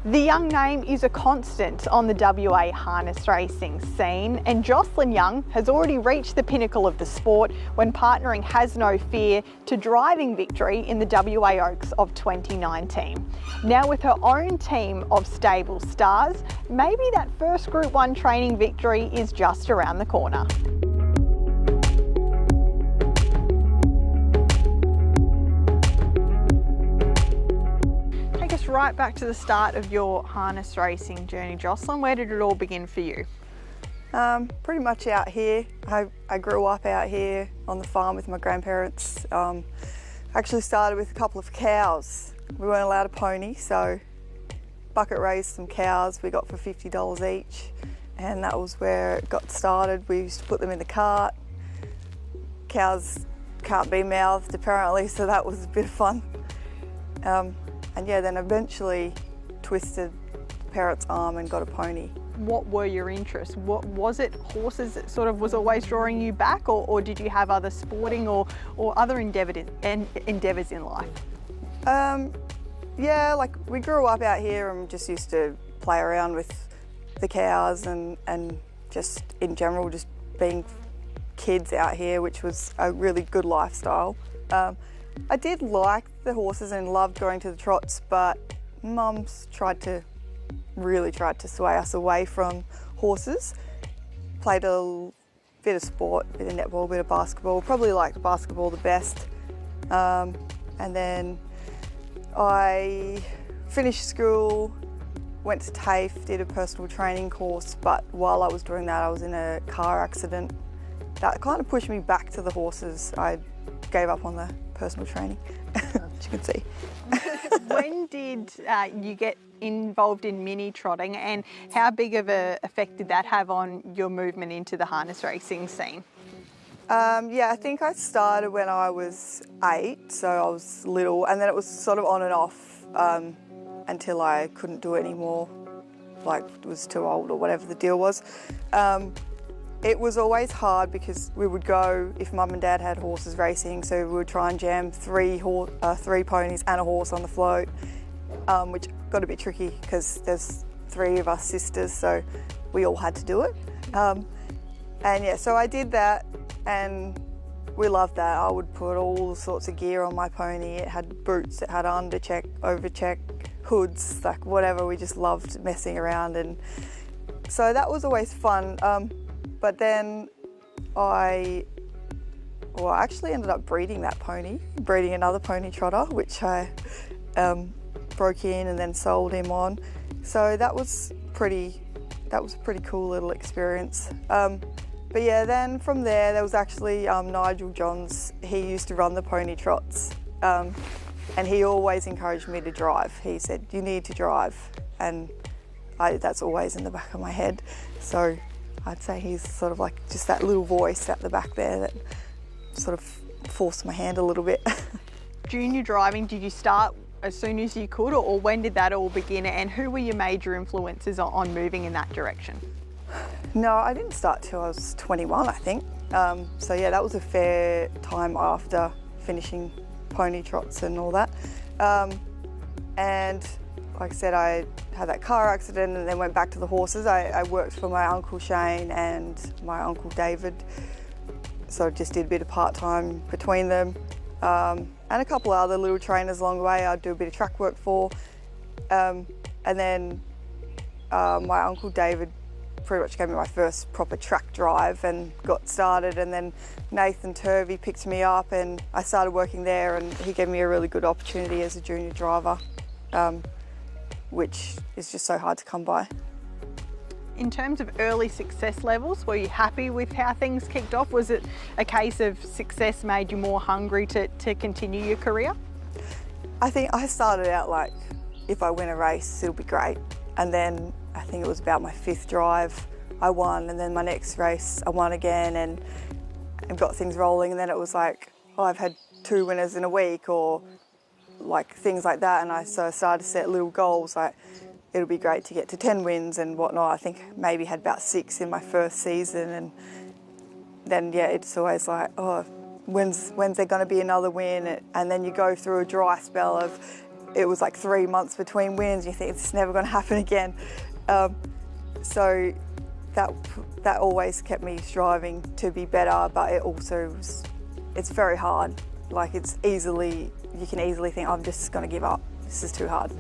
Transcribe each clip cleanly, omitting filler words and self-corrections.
The young name is a constant on the WA harness racing scene, and Jocelyn Young has already reached the pinnacle of the sport when partnering Has No Fear to driving victory in the WA Oaks of 2019. Now with her own team of stable stars, maybe that first Group 1 training victory is just around the corner. Right back to the start of your harness racing journey, Jocelyn. Where did it all begin for you? Pretty much out here. I grew up out here on the farm with my grandparents. Actually started with a couple of cows. We weren't allowed a pony, so bucket raised some cows we got for $50 each, and that was where it got started. We used to put them in the cart. Cows can't be mouthed apparently, so that was a bit of fun. And yeah, then eventually twisted the parrot's arm and got a pony. What were your interests? What was it, horses that sort of was always drawing you back, or did you have other sporting or other endeavours in life? Yeah, like we grew up out here and just used to play around with the cows and just in general just being kids out here, which was a really good lifestyle. I did like the horses and loved going to the trots, but Mum's really tried to sway us away from horses. Played a bit of sport, a bit of netball, a bit of basketball. Probably liked basketball the best. And then I finished school, went to TAFE, did a personal training course, but while I was doing that I was in a car accident. That kind of pushed me back to the horses. I gave up on the personal training, as you can see. When did you get involved in mini trotting, and how big of an effect did that have on your movement into the harness racing scene? Yeah, I think I started when I was 8, so I was little, and then it was sort of on and off until I couldn't do it anymore, like was too old or whatever the deal was. It was always hard because we would go, if Mum and Dad had horses racing, so we would try and jam three ponies and a horse on the float, which got a bit tricky because there's 3 of us sisters, so we all had to do it. And yeah, so I did that and we loved that. I would put all sorts of gear on my pony. It had boots, it had undercheck, overcheck, hoods, like whatever. We just loved messing around, and so that was always fun. But then I actually ended up breeding that pony, breeding another pony trotter, which I broke in and then sold him on. So that was a pretty cool little experience. But yeah, then from there was actually Nigel Johns. He used to run the pony trots, and he always encouraged me to drive. He said, "You need to drive," and that's always in the back of my head. So I'd say he's sort of like just that little voice at the back there that sort of forced my hand a little bit. Junior driving, did you start as soon as you could, or when did that all begin, and who were your major influences on moving in that direction? No, I didn't start till I was 21, I think. So yeah, that was a fair time after finishing pony trots and all that. And like I said, I had that car accident and then went back to the horses. I worked for my Uncle Shane and my Uncle David, so I just did a bit of part-time between them, and a couple of other little trainers along the way I'd do a bit of track work for. And then my Uncle David pretty much gave me my first proper track drive and got started, and then Nathan Turvey picked me up and I started working there, and he gave me a really good opportunity as a junior driver, which is just so hard to come by. In terms of early success levels, were you happy with how things kicked off? Was it a case of success made you more hungry to continue your career? I think I started out like, if I win a race, it'll be great. And then I think it was about my 5th drive, I won, and then my next race I won again and got things rolling, and then it was like, oh, I've had 2 winners in a week, or like things like that, and so I started to set little goals like it'll be great to get to 10 wins and whatnot. I think maybe had about 6 in my first season, and then yeah, it's always like, oh, when's there going to be another win? And then you go through a dry spell of it was like 3 months between wins. You think it's never going to happen again. So that always kept me striving to be better, but it also it's very hard. Like you can easily think, I'm just going to give up. This is too hard.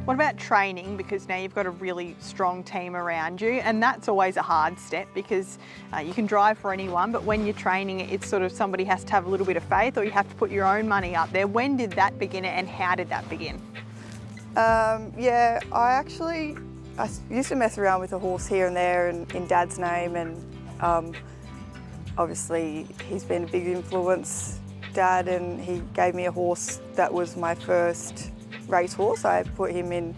What about training? Because now you've got a really strong team around you, and that's always a hard step because you can drive for anyone, but when you're training, it's sort of somebody has to have a little bit of faith, or you have to put your own money up there. When did that begin, and how did that begin? Yeah, I used to mess around with a horse here and there in Dad's name, and obviously he's been a big influence, Dad, and he gave me a horse that was my first racehorse. I put him in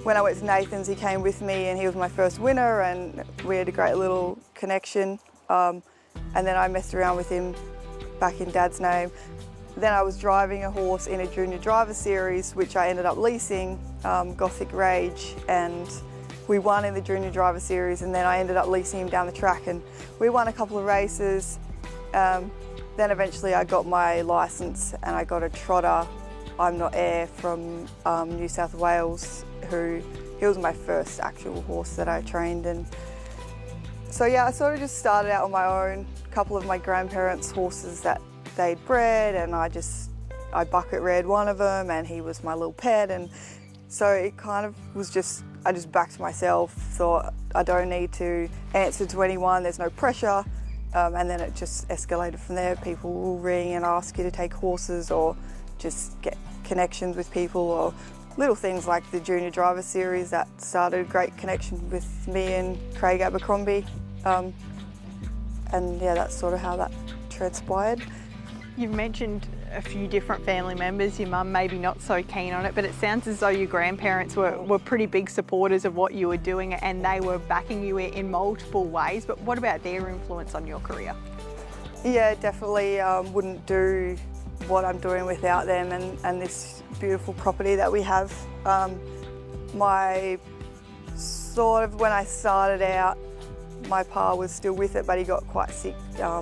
when I went to Nathan's. He came with me and he was my first winner, and we had a great little connection. And then I messed around with him back in Dad's name. Then I was driving a horse in a junior driver series, which I ended up leasing, Gothic Rage, and we won in the junior driver series, and then I ended up leasing him down the track, and we won a couple of races. Then eventually I got my licence and I got a trotter, I'm Not Air, from New South Wales, he was my first actual horse that I trained. And so yeah, I sort of just started out on my own. A couple of my grandparents' horses that they'd bred, and I bucket reared one of them, and he was my little pet. And so it kind of was I just backed myself, thought I don't need to answer to anyone, there's no pressure. And then it just escalated from there. People will ring and ask you to take horses, or just get connections with people, or little things like the junior driver series that started a great connection with me and Craig Abercrombie. And yeah, that's sort of how that transpired. You've mentioned a few different family members, your mum maybe not so keen on it, but it sounds as though your grandparents were pretty big supporters of what you were doing, and they were backing you in multiple ways. But what about their influence on your career? Yeah, definitely wouldn't do what I'm doing without them, and this beautiful property that we have. When I started out, my pa was still with it, but he got quite sick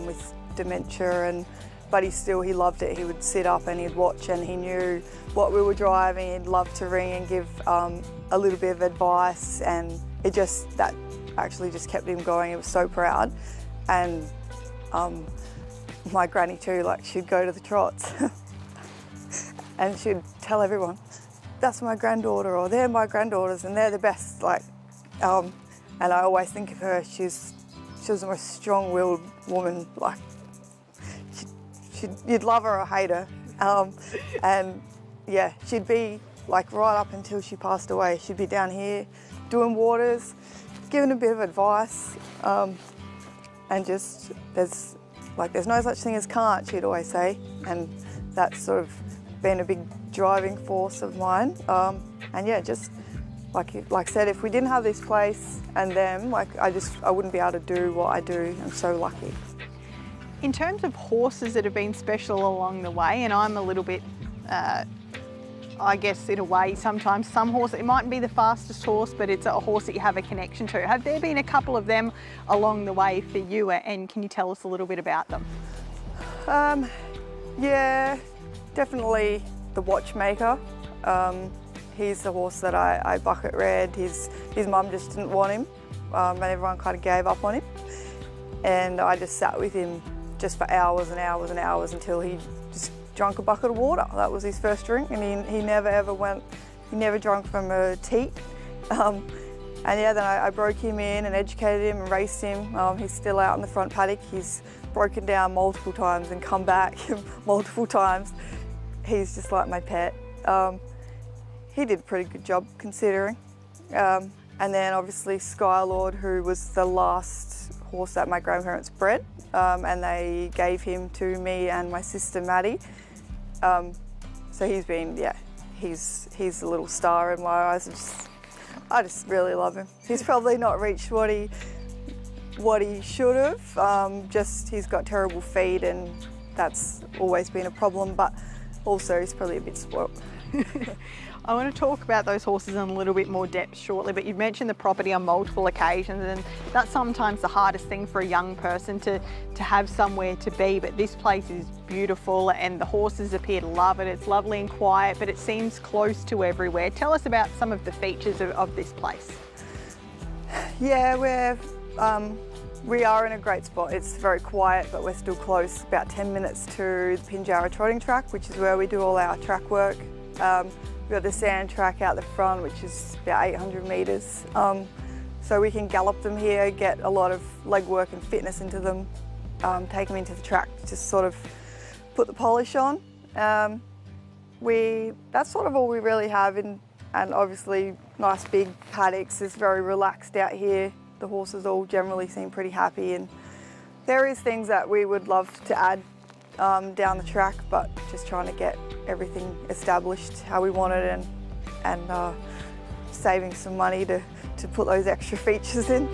with dementia, but he loved it. He would sit up and he'd watch, and he knew what we were driving. He'd love to ring and give a little bit of advice, and that actually just kept him going. He was so proud. And my granny too, like, she'd go to the trots and she'd tell everyone, that's my granddaughter, or they're my granddaughters and they're the best. And I always think of her, she was the most strong-willed woman. Like, you'd love her or hate her. And yeah, she'd be like, right up until she passed away, she'd be down here doing waters, giving a bit of advice, and just there's no such thing as can't, she'd always say. And that's sort of been a big driving force of mine. And yeah, just like I said, if we didn't have this place and them, I wouldn't be able to do what I do. I'm so lucky. In terms of horses that have been special along the way, and I'm a little bit, I guess in a way, sometimes some horse, it mightn't be the fastest horse, but it's a horse that you have a connection to. Have there been a couple of them along the way for you, and can you tell us a little bit about them? Yeah, definitely the Watchmaker. He's the horse that I bucket reared. His mum just didn't want him, and everyone kind of gave up on him. And I just sat with him just for hours and hours and hours until he just drank a bucket of water. That was his first drink, and he never drank from a teat. And yeah, then I broke him in and educated him and raced him. He's still out in the front paddock. He's broken down multiple times and come back multiple times. He's just like my pet. He did a pretty good job considering. And then obviously Skylord, who was the last horse that my grandparents bred, and they gave him to me and my sister Maddie. So he's been, yeah, he's a little star in my eyes. I just really love him. He's probably not reached what he should have. Just he's got terrible feet, and that's always been a problem. But also he's probably a bit spoiled. I want to talk about those horses in a little bit more depth shortly, but you've mentioned the property on multiple occasions, and that's sometimes the hardest thing for a young person to have somewhere to be. But this place is beautiful and the horses appear to love it. It's lovely and quiet, but it seems close to everywhere. Tell us about some of the features of this place. Yeah, we are in a great spot. It's very quiet, but we're still close, about 10 minutes to the Pinjarra trotting track, which is where we do all our track work. We've got the sand track out the front, which is about 800 metres. So we can gallop them here, get a lot of leg work and fitness into them, take them into the track, just sort of put the polish on. That's sort of all we really have, and obviously nice big paddocks. It's very relaxed out here. The horses all generally seem pretty happy, and there is things that we would love to add down the track, but just trying to get everything established how we want it, and saving some money to put those extra features in.